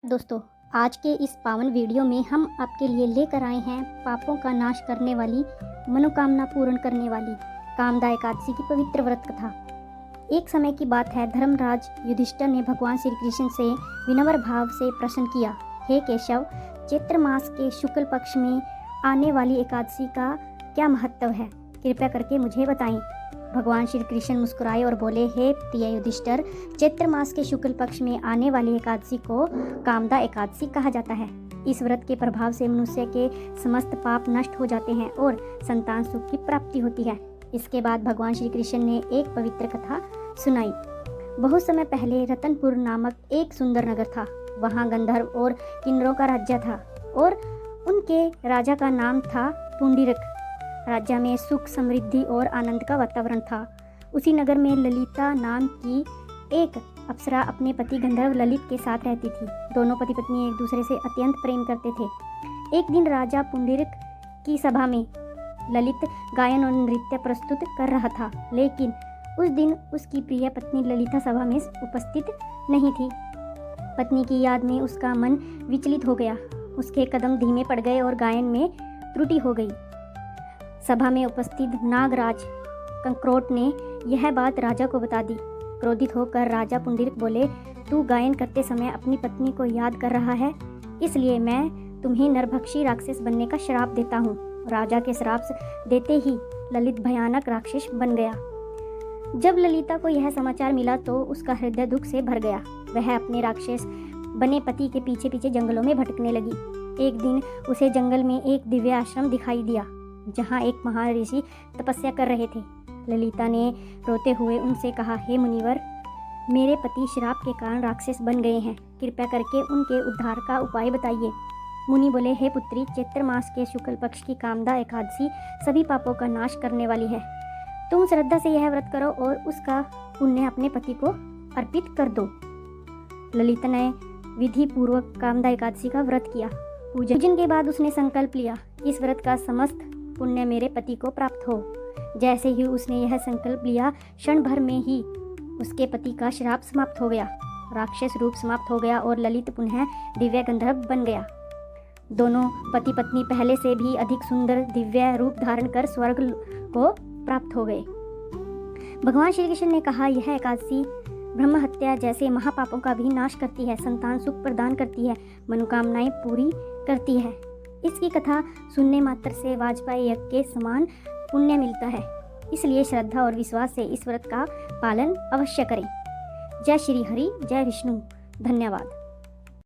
दोस्तों, आज के इस पावन वीडियो में हम आपके लिए लेकर आए हैं पापों का नाश करने वाली, मनोकामना पूर्ण करने वाली कामदा एकादशी की पवित्र व्रत कथा। एक समय की बात है, धर्मराज युधिष्ठिर ने भगवान श्री कृष्ण से विनम्र भाव से प्रश्न किया, हे केशव, चैत्र मास के शुक्ल पक्ष में आने वाली एकादशी का क्या महत्व है? कृपया करके मुझे बताएं। भगवान श्री कृष्ण मुस्कुराए और बोले, हे प्रिय युधिष्ठिर, चैत्र मास के शुक्ल पक्ष में आने वाली एकादशी को कामदा एकादशी कहा जाता है। इस व्रत के प्रभाव से मनुष्य के समस्त पाप नष्ट हो जाते हैं और संतान सुख की प्राप्ति होती है। इसके बाद भगवान श्री कृष्ण ने एक पवित्र कथा सुनाई। बहुत समय पहले रतनपुर नामक एक सुंदर नगर था। वहाँ गंधर्व और किन्नरों का राज्य था और उनके राजा का नाम था पुंडरीक। राज्य में सुख, समृद्धि और आनंद का वातावरण था। उसी नगर में ललिता नाम की एक अप्सरा अपने पति गंधर्व ललित के साथ रहती थी। दोनों पति पत्नी एक दूसरे से अत्यंत प्रेम करते थे। एक दिन राजा पुंडरीक की सभा में ललित गायन और नृत्य प्रस्तुत कर रहा था, लेकिन उस दिन उसकी प्रिय पत्नी ललिता सभा में उपस्थित नहीं थी। पत्नी की याद में उसका मन विचलित हो गया। उसके कदम धीमे पड़ गए और गायन में त्रुटि हो गई। सभा में उपस्थित नागराज कंक्रोट ने यह बात राजा को बता दी। क्रोधित होकर राजा पुंडरीक बोले, तू गायन करते समय अपनी पत्नी को याद कर रहा है, इसलिए मैं तुम्हें नरभक्षी राक्षस बनने का श्राप देता हूँ। राजा के श्राप देते ही ललित भयानक राक्षस बन गया। जब ललिता को यह समाचार मिला तो उसका हृदय दुख से भर गया। वह अपने राक्षस बने पति के पीछे पीछे जंगलों में भटकने लगी। एक दिन उसे जंगल में एक दिव्य आश्रम दिखाई दिया, जहाँ एक महान ऋषि तपस्या कर रहे थे। ललिता ने रोते हुए उनसे कहा, हे मुनिवर, मेरे पति श्राप के कारण राक्षस बन गए हैं, कृपया करके उनके उद्धार का उपाय बताइए। मुनि बोले, हे पुत्री, चैत्र मास के शुक्ल पक्ष की कामदा एकादशी सभी पापों का नाश करने वाली है। तुम श्रद्धा से यह व्रत करो और उसका पुण्य अपने पति को अर्पित कर दो। ललिता ने विधि पूर्वक कामदा एकादशी का व्रत किया। पूजन के बाद उसने संकल्प लिया, इस व्रत का समस्त पुण्य मेरे पति को प्राप्त हो। जैसे ही उसने यह संकल्प लिया, क्षण भर में ही उसके पति का श्राप समाप्त हो गया, राक्षस रूप समाप्त हो गया और ललित पुनः दिव्य गंधर्व बन गया। दोनों पति पत्नी पहले से भी अधिक सुंदर दिव्य रूप धारण कर स्वर्ग को प्राप्त हो गए। भगवान श्री कृष्ण ने कहा, यह एकादशी ब्रह्म हत्या जैसे महापापों का भी नाश करती है, संतान सुख प्रदान करती है, मनोकामनाएं पूरी करती है। इसकी कथा सुनने मात्र से वाजपेयी यज्ञ के समान पुण्य मिलता है। इसलिए श्रद्धा और विश्वास से इस व्रत का पालन अवश्य करें। जय श्री हरि, जय विष्णु। धन्यवाद।